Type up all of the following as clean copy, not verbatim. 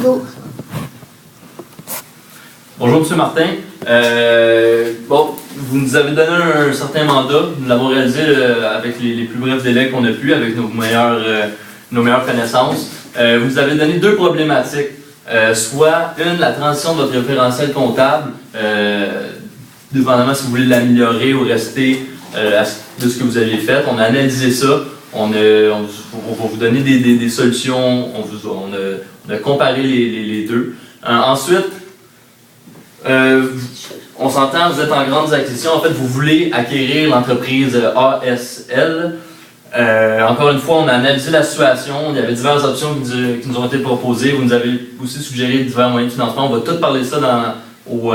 Bonjour. Bonjour, M. Martin. Vous nous avez donné un certain mandat. Nous l'avons réalisé avec les plus brefs délais qu'on a pu, avec nos meilleures connaissances. Vous nous avez donné deux problématiques. Soit la transition de votre référentiel comptable, dépendamment si vous voulez l'améliorer ou rester de ce que vous aviez fait. On a analysé ça. On va vous donner des solutions. On a comparé les deux. Ensuite, on s'entend, vous êtes en grandes acquisitions. En fait, vous voulez acquérir l'entreprise ASL. Encore une fois, on a analysé la situation. Il y avait diverses options qui nous ont été proposées. Vous nous avez aussi suggéré divers moyens de financement. On va tout parler de ça au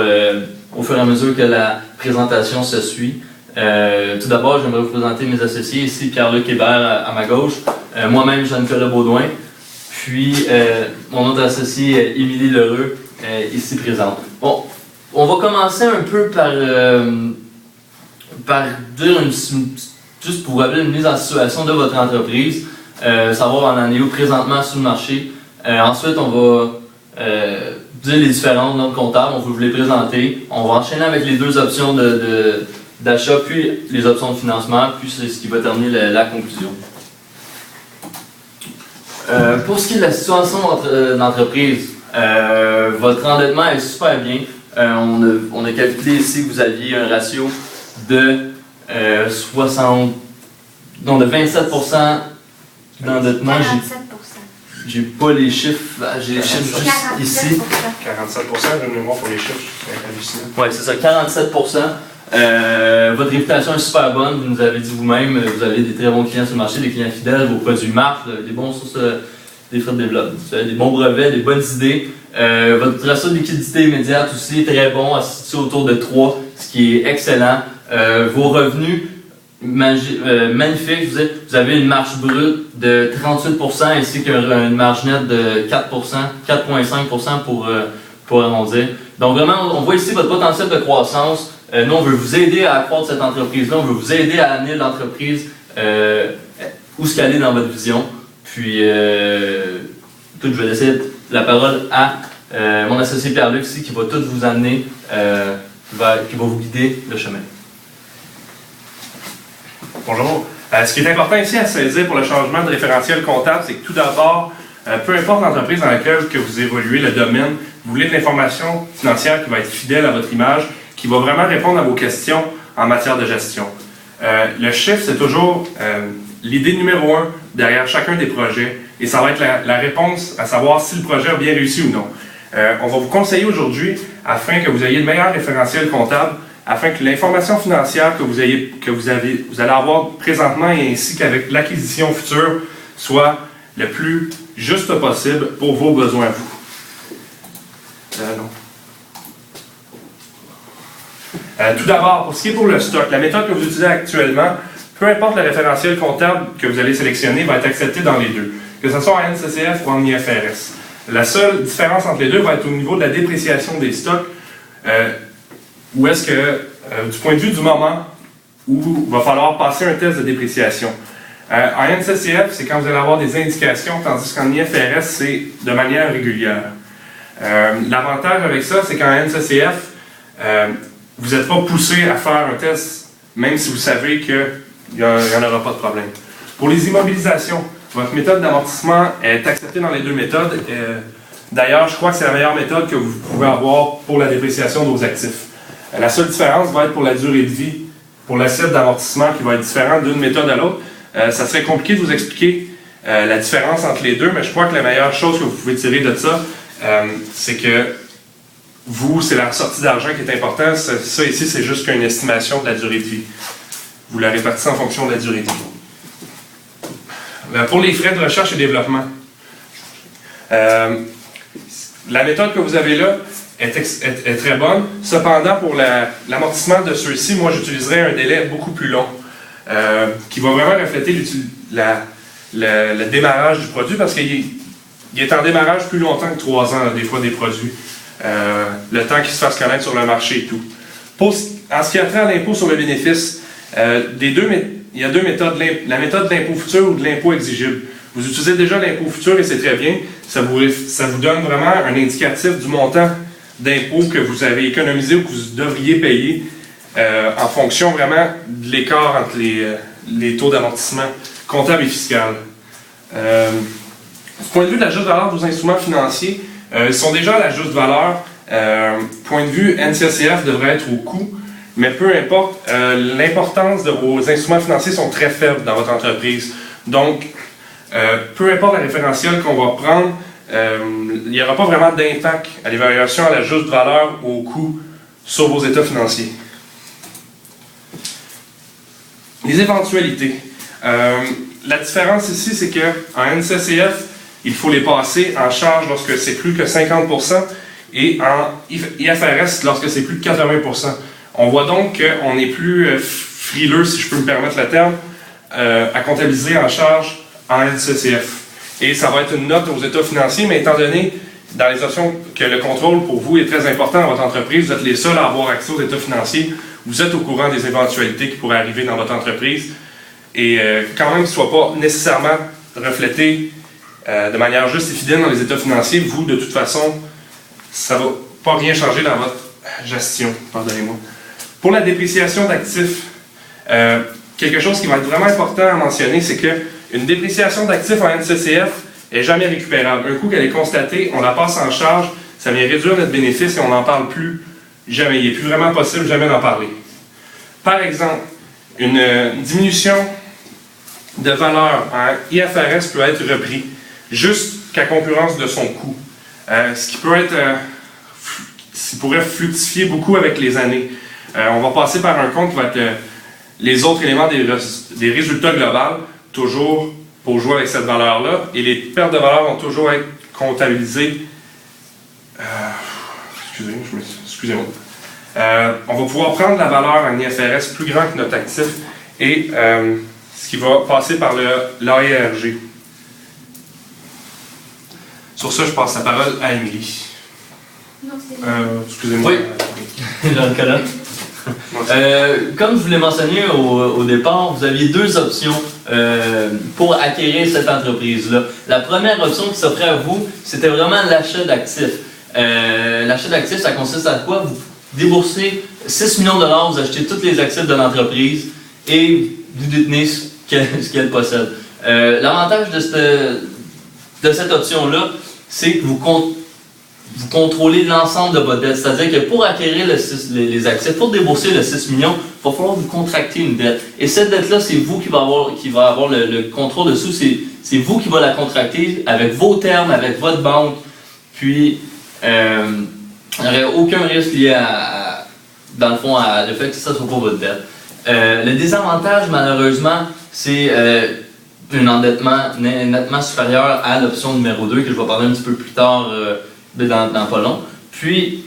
fur et à mesure que la présentation se suit. Tout d'abord, j'aimerais vous présenter mes associés. Ici, Pierre-Luc Hébert à ma gauche. Moi-même, Jean-Nicolas Baudouin. Puis, mon autre associé, Émilie Lheureux, ici présente. Bon, on va commencer un peu par dire juste pour vous rappeler une mise en situation de votre entreprise, savoir on en est où présentement sur le marché. Ensuite, on va dire les différentes normes comptables, on va vous les présenter. On va enchaîner avec les deux options d'achat, puis les options de financement, puis c'est ce qui va terminer la conclusion. Pour ce qui est de la situation de l'entreprise, votre endettement est super bien. On a calculé ici que vous aviez un ratio de 27% d'endettement. 47%. J'ai pas les chiffres, j'ai les chiffres juste ici. 47%, de mémoire pour les chiffres, c'est hallucinant. Oui, c'est ça, 47%. Votre réputation est super bonne, vous nous avez dit vous-même, vous avez des très bons clients sur le marché, des clients fidèles, vos produits marquent, des bons sources, des frais de développement, vous avez des bons brevets, des bonnes idées. Votre ratio de liquidité immédiate aussi est très bon, situé autour de 3, ce qui est excellent. Vos revenus, magnifiques, vous avez une marge brute de 38% ainsi qu'une marge nette de 4,5% pour arrondir. Donc vraiment, on voit ici votre potentiel de croissance. Nous, on veut vous aider à accroître cette entreprise-là, on veut vous aider à amener l'entreprise où ce qu'elle est dans votre vision. Puis, je vais laisser la parole à mon associé Pierre-Luc ici qui va tout vous amener, qui va vous guider le chemin. Bonjour. Ce qui est important ici à saisir pour le changement de référentiel comptable, c'est que tout d'abord, peu importe l'entreprise dans laquelle que vous évoluez, le domaine, vous voulez de l'information financière qui va être fidèle à votre image, qui va vraiment répondre à vos questions en matière de gestion. Le chiffre, c'est toujours l'idée numéro 1 derrière chacun des projets et ça va être la réponse à savoir si le projet a bien réussi ou non. On va vous conseiller aujourd'hui, afin que vous ayez le meilleur référentiel comptable, afin que l'information financière que vous allez avoir présentement et ainsi qu'avec l'acquisition future soit le plus juste possible pour vos besoins à vous. Tout d'abord, pour ce qui est pour le stock, la méthode que vous utilisez actuellement, peu importe le référentiel comptable que vous allez sélectionner, va être accepté dans les deux, que ce soit en NCCF ou en IFRS. La seule différence entre les deux va être au niveau de la dépréciation des stocks, où est-ce que, du point de vue du moment où il va falloir passer un test de dépréciation. En NCCF, c'est quand vous allez avoir des indications, tandis qu'en IFRS, c'est de manière régulière. L'avantage avec ça, c'est qu'en NCCF, vous n'êtes pas poussé à faire un test, même si vous savez qu'il n'y en aura pas de problème. Pour les immobilisations, votre méthode d'amortissement est acceptée dans les deux méthodes. D'ailleurs, je crois que c'est la meilleure méthode que vous pouvez avoir pour la dépréciation de vos actifs. La seule différence va être pour la durée de vie, pour l'assiette d'amortissement qui va être différente d'une méthode à l'autre. Ça serait compliqué de vous expliquer la différence entre les deux, mais je crois que la meilleure chose que vous pouvez tirer de ça, c'est que vous, c'est la sortie d'argent qui est importante. Ça ici, c'est juste qu'une estimation de la durée de vie. Vous la répartissez en fonction de la durée de vie. Pour les frais de recherche et développement, la méthode que vous avez là est très bonne. Cependant, pour l'amortissement de ceux-ci, moi, j'utiliserais un délai beaucoup plus long qui va vraiment refléter le démarrage du produit parce qu'il est en démarrage plus longtemps que 3 ans, des fois, des produits. Le temps qu'il se fasse connaître sur le marché et tout. En ce qui a trait à l'impôt sur le bénéfice, il y a deux méthodes, la méthode de l'impôt futur ou de l'impôt exigible. Vous utilisez déjà l'impôt futur et c'est très bien. ça vous donne vraiment un indicatif du montant d'impôts que vous avez économisé ou que vous devriez payer en fonction vraiment de l'écart entre les taux d'amortissement comptable et fiscal. Du point de vue de la juste valeur de vos instruments financiers, ils sont déjà à la juste valeur. Point de vue NCCF devrait être au coût, mais peu importe, l'importance de vos instruments financiers sont très faibles dans votre entreprise. Donc, peu importe la référentiel qu'on va prendre, il n'y aura pas vraiment d'impact à l'évaluation à la juste valeur ou au coût sur vos états financiers. Les éventualités. La différence ici, c'est qu'en NCCF, il faut les passer en charge lorsque c'est plus que 50% et en IFRS lorsque c'est plus que 80%. On voit donc qu'on est plus frileux, si je peux me permettre le terme, à comptabiliser en charge en NCCF. Et ça va être une note aux états financiers, mais étant donné dans les options que le contrôle pour vous est très important dans votre entreprise, vous êtes les seuls à avoir accès aux états financiers, vous êtes au courant des éventualités qui pourraient arriver dans votre entreprise et quand même qu'ils ne soient pas nécessairement reflétés de manière juste et fidèle dans les états financiers, vous, de toute façon, ça ne va pas rien changer dans votre gestion. Pardonnez-moi. Pour la dépréciation d'actifs, quelque chose qui va être vraiment important à mentionner, c'est qu'une dépréciation d'actifs en NCCF n'est jamais récupérable. Un coup qu'elle est constatée, on la passe en charge, ça vient réduire notre bénéfice et on n'en parle plus jamais. Il n'est plus vraiment possible jamais d'en parler. Par exemple, une diminution de valeur en IFRS peut être repris juste qu'à concurrence de son coût. Ce qui peut être, qui pourrait fluctuer beaucoup avec les années. On va passer par un compte qui va être les autres éléments des résultats globaux, toujours pour jouer avec cette valeur-là, et les pertes de valeur vont toujours être comptabilisées. Excusez-moi. On va pouvoir prendre la valeur en IFRS plus grand que notre actif et ce qui va passer par l'AERG. Sur ça, je passe la parole à Émilie. Non, c'est Excusez-moi. Oui. Jean-Nicolas. Comme je vous l'ai mentionné au départ, vous aviez deux options pour acquérir cette entreprise-là. La première option qui s'offrait à vous, c'était vraiment l'achat d'actifs. L'achat d'actifs, ça consiste à quoi? Vous déboursez 6 millions de dollars, vous achetez tous les actifs de l'entreprise et vous détenez ce qu'elle possède. L'avantage de cette option-là, c'est que vous contrôlez l'ensemble de votre dette. C'est-à-dire que pour acquérir les actifs, pour débourser le 6 millions, il va falloir vous contracter une dette. Et cette dette-là, c'est vous qui va avoir le contrôle dessus. C'est vous qui va la contracter avec vos termes, avec votre banque. Puis, il n'y aurait aucun risque lié dans le fond, à le fait que ça ne soit pas votre dette. Le désavantage, malheureusement, c'est un endettement nettement supérieur à l'option numéro 2, que je vais parler un petit peu plus tard dans pas long. Puis,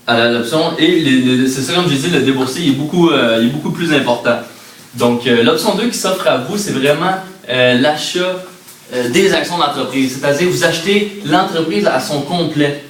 à l'option, et c'est ça, comme j'ai dit, le déboursé il est beaucoup plus important. Donc, l'option 2 qui s'offre à vous, c'est vraiment l'achat des actions d'entreprise. C'est-à-dire, vous achetez l'entreprise à son complet.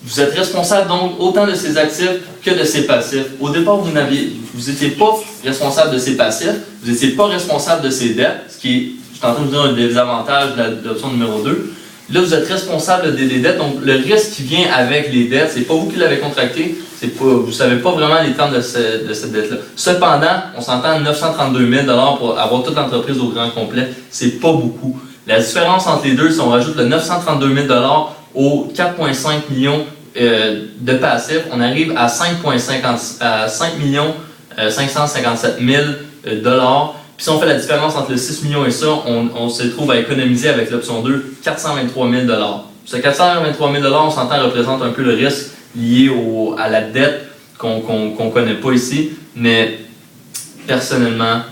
Vous êtes responsable donc autant de ses actifs que de ses passifs. Au départ, vous n'étiez pas responsable de ses passifs, vous n'étiez pas responsable de ses dettes, ce qui est, je suis en train de vous dire, un désavantage de l'option numéro 2. Là, vous êtes responsable des dettes, donc le risque qui vient avec les dettes, c'est pas vous qui l'avez contracté, vous ne savez pas vraiment les termes de cette dette-là. Cependant, on s'entend 932 000 $ pour avoir toute l'entreprise au grand complet, c'est pas beaucoup. La différence entre les deux, si on rajoute le 932 000 $ aux 4,5 millions de passifs, on arrive à 5 557 000 $. Puis si on fait la différence entre le 6 millions et ça, on se trouve à économiser avec l'option 2 423 000 $. Ce 423 000 $, on s'entend, représente un peu le risque lié à la dette qu'on ne connaît pas ici. Mais personnellement,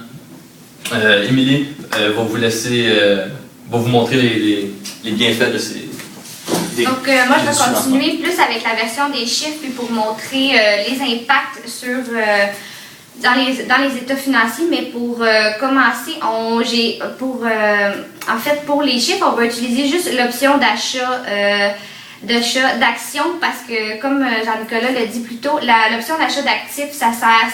Émilie va vous laisser, va vous montrer les bienfaits de ces. Donc, moi, je vais continuer plus avec la version des chiffres puis pour montrer les impacts sur, dans les états financiers. Mais pour commencer, en fait, pour les chiffres, on va utiliser juste l'option d'achat d'actions parce que, comme Jean-Nicolas l'a dit plus tôt, l'option d'achat d'actifs, ça sert,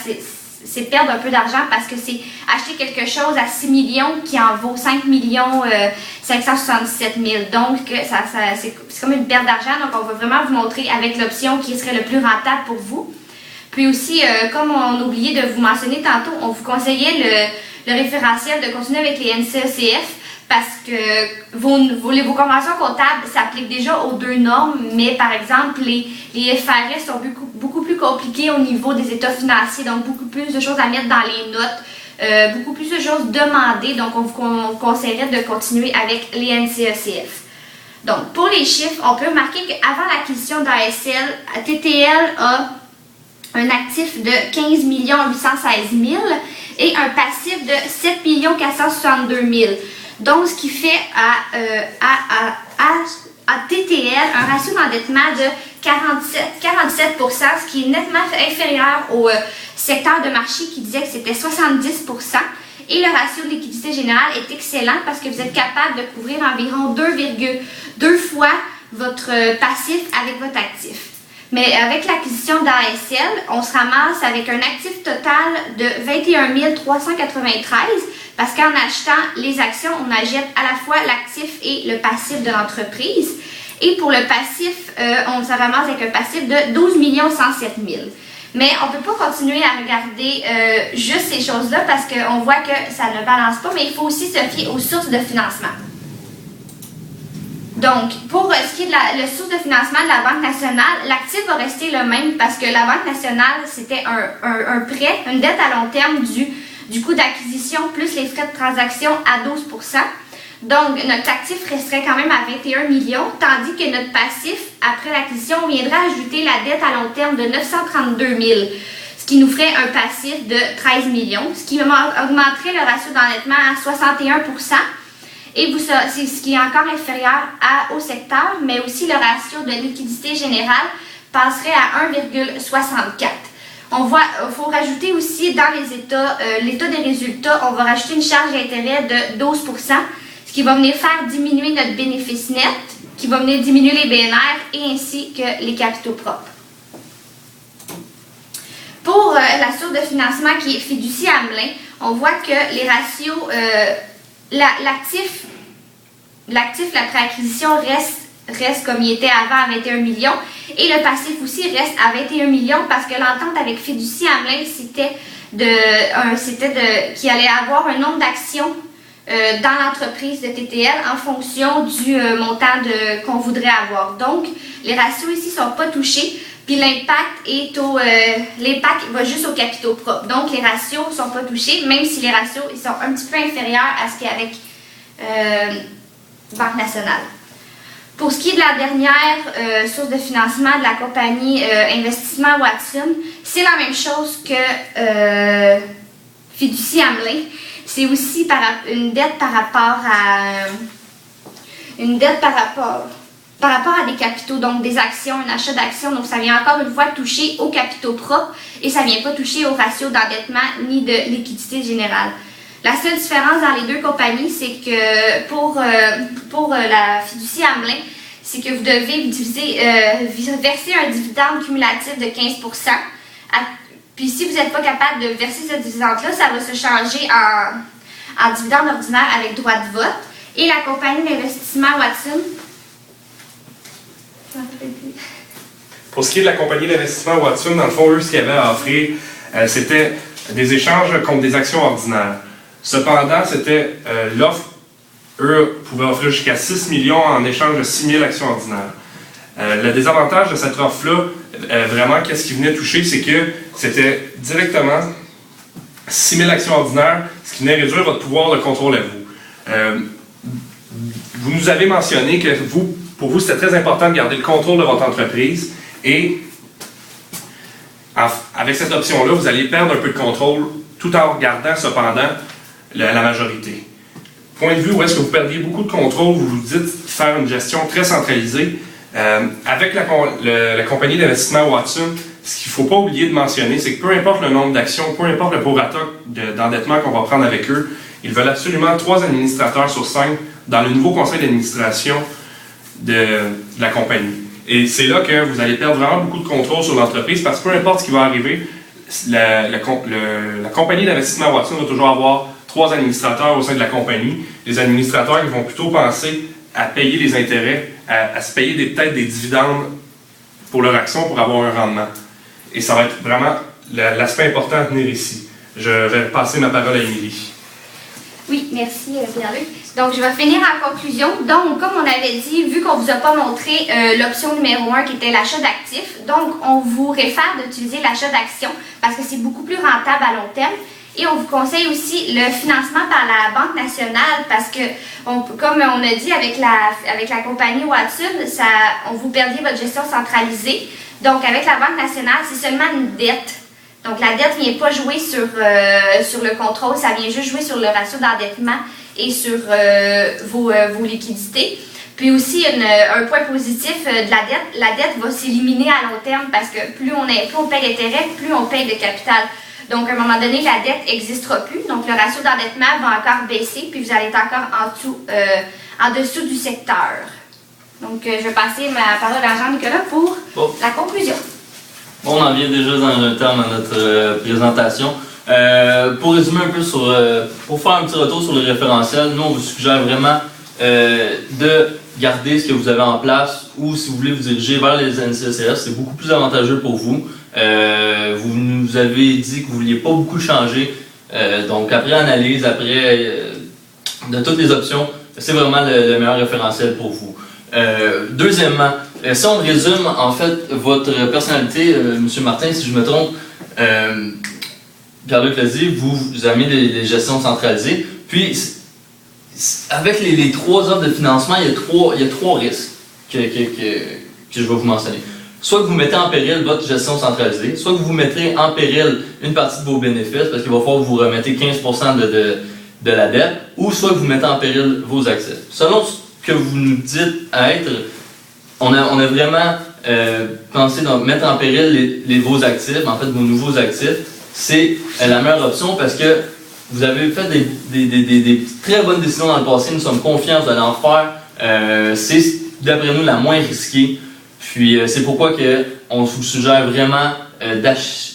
c'est perdre un peu d'argent parce que c'est acheter quelque chose à 6 millions qui en vaut 5 millions 577 000. Donc, c'est comme une perte d'argent. Donc, on va vraiment vous montrer avec l'option qui serait le plus rentable pour vous. Puis aussi, comme on a oublié de vous mentionner tantôt, on vous conseillait le référentiel de continuer avec les NCECF parce que vos conventions comptables s'appliquent déjà aux deux normes, mais par exemple, les FRS sont beaucoup plus compliqués au niveau des états financiers, donc beaucoup plus de choses à mettre dans les notes, beaucoup plus de choses demandées, donc on vous conseillerait de continuer avec les NCECF. Donc, pour les chiffres, on peut remarquer qu'avant l'acquisition d'ASL, TTL a un actif de 15 816 000 et un passif de 7 462 000. Donc, ce qui fait à TTL un ratio d'endettement de 47 %, ce qui est nettement inférieur au secteur de marché qui disait que c'était 70 %. Et le ratio de liquidité générale est excellent parce que vous êtes capable de couvrir environ 2,2 fois votre passif avec votre actif. Mais avec l'acquisition d'ASL, on se ramasse avec un actif total de 21 393 parce qu'en achetant les actions, on achète à la fois l'actif et le passif de l'entreprise. Et pour le passif, on se ramasse avec un passif de 12 107 000. Mais on ne peut pas continuer à regarder juste ces choses-là parce qu'on voit que ça ne balance pas, mais il faut aussi se fier aux sources de financement. Donc, pour ce qui est de la source de financement de la Banque nationale, l'actif va rester le même parce que la Banque nationale, c'était un prêt, une dette à long terme du coût d'acquisition plus les frais de transaction à 12 %. Donc, notre actif resterait quand même à 21 millions, tandis que notre passif, après l'acquisition, on viendrait ajouter la dette à long terme de 932 000, ce qui nous ferait un passif de 13 millions, ce qui augmenterait le ratio d'endettement à 61 %. Et c'est ce qui est encore inférieur au secteur, mais aussi le ratio de liquidité générale passerait à 1,64. Il faut rajouter aussi dans l'état des résultats, on va rajouter une charge d'intérêt de 12 %, ce qui va venir faire diminuer notre bénéfice net, qui va venir diminuer les BNR et ainsi que les capitaux propres. Pour la source de financement qui est Fiducie Hamelin, on voit que les ratios, l'actif après acquisition reste comme il était avant à 21 millions et le passif aussi reste à 21 millions parce que l'entente avec Fiducie Hamelin, c'était qu'il allait avoir un nombre d'actions dans l'entreprise de TTL en fonction du montant qu'on voudrait avoir. Donc, les ratios ici ne sont pas touchés, puis l'impact va juste aux capitaux propres. Donc, les ratios ne sont pas touchés, même si les ratios ils sont un petit peu inférieurs à ce qu'il y a avec Banque nationale. Pour ce qui est de la dernière source de financement de la compagnie Investissement Watson, c'est la même chose que Fiducie Hamelin. C'est aussi une dette par rapport à des capitaux, donc des actions, un achat d'actions. Donc, ça vient encore une fois toucher aux capitaux propres et ça ne vient pas toucher au ratio d'endettement ni de liquidité générale. La seule différence dans les deux compagnies, c'est que pour la Fiducie Hamelin, c'est que vous devez verser un dividende cumulatif de 15 %. Puis si vous n'êtes pas capable de verser ce dividende-là, ça va se changer en dividende ordinaire avec droit de vote. Et la compagnie d'investissement Watson. Pour ce qui est de la compagnie d'investissement Watson, dans le fond, eux, ce qu'ils avaient à offrir, c'était des échanges contre des actions ordinaires. Cependant, c'était l'offre, eux pouvaient offrir jusqu'à 6 millions en échange de 6 000 actions ordinaires. Le désavantage de cette offre-là, vraiment, qu'est-ce qui venait toucher, c'est que c'était directement 6 000 actions ordinaires, ce qui venait réduire votre pouvoir de contrôle à vous. Vous nous avez mentionné que pour vous, c'était très important de garder le contrôle de votre entreprise et avec cette option-là, vous allez perdre un peu de contrôle tout en gardant cependant la majorité. Point de vue où est-ce que vous perdiez beaucoup de contrôle, vous vous dites faire une gestion très centralisée. Avec la compagnie d'investissement Watson, ce qu'il ne faut pas oublier de mentionner, c'est que peu importe le nombre d'actions, peu importe le prorata d'endettement qu'on va prendre avec eux, ils veulent absolument 3 administrateurs sur 5 dans le nouveau conseil d'administration de la compagnie. Et c'est là que vous allez perdre vraiment beaucoup de contrôle sur l'entreprise parce que peu importe ce qui va arriver, la compagnie d'investissement Watson va toujours avoir 3 administrateurs au sein de la compagnie. Les administrateurs, ils vont plutôt penser à payer les intérêts, à se payer peut-être des dividendes pour leur action pour avoir un rendement. Et ça va être vraiment l'aspect important à tenir ici. Je vais passer ma parole à Émilie. Oui, merci Pierre-Luc. Donc, je vais finir en conclusion. Donc, comme on avait dit, vu qu'on ne vous a pas montré l'option numéro 1 qui était l'achat d'actifs, donc on vous réfère d'utiliser l'achat d'actions parce que c'est beaucoup plus rentable à long terme. Et on vous conseille aussi le financement par la Banque nationale parce que, comme on a dit avec la compagnie Watson, on vous perdez votre gestion centralisée. Donc, avec la Banque nationale, c'est seulement une dette. Donc, la dette ne vient pas jouer sur le contrôle, ça vient juste jouer sur le ratio d'endettement et sur vos liquidités. Puis aussi, un point positif de la dette va s'éliminer à long terme parce que plus on paye d'intérêt, plus on paye de capital. Donc, à un moment donné, la dette n'existera plus. Donc, le ratio d'endettement va encore baisser, puis vous allez être encore en dessous du secteur. Donc, je vais passer ma parole à Jean-Nicolas pour la conclusion. Bon, on en vient déjà dans le terme à notre présentation. Pour résumer un peu pour faire un petit retour sur le référentiel, nous, on vous suggère vraiment de garder ce que vous avez en place ou si vous voulez vous diriger vers les NCCS, c'est beaucoup plus avantageux pour vous. Vous nous avez dit que vous ne vouliez pas beaucoup changer. Donc, après analyse, de toutes les options, c'est vraiment le meilleur référentiel pour vous. Deuxièmement, si on résume en fait votre personnalité, M. Martin, si je me trompe, Pierre-Luc l'a dit, vous avez des gestions centralisées. Puis, avec les 3 offres de financement, il y a trois risques que je vais vous mentionner. Soit que vous mettez en péril votre gestion centralisée, soit que vous mettrez en péril une partie de vos bénéfices parce qu'il va falloir que vous remettez 15% de la dette, ou soit que vous mettez en péril vos actifs. Selon ce que vous nous dites être, on a vraiment pensé mettre en péril vos actifs, en fait vos nouveaux actifs. C'est la meilleure option parce que vous avez fait des très bonnes décisions dans le passé, nous sommes confiants, vous allez en faire. C'est d'après nous la moins risquée. Puis c'est pourquoi on vous suggère vraiment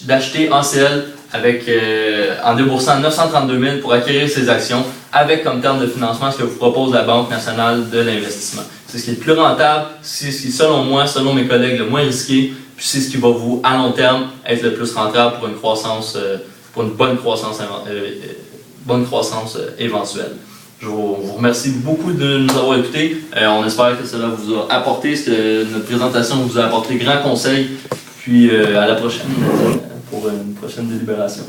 d'acheter ACL en déboursant 932 000 pour acquérir ces actions avec comme terme de financement ce que vous propose la Banque nationale de l'investissement. C'est ce qui est le plus rentable, c'est ce qui, selon moi, selon mes collègues, le moins risqué, puis c'est ce qui va vous, à long terme, être le plus rentable pour une bonne croissance éventuelle. Je vous remercie beaucoup de nous avoir écoutés. On espère que cela vous a apporté, que notre présentation vous a apporté grand conseil. Puis à la prochaine pour une prochaine délibération.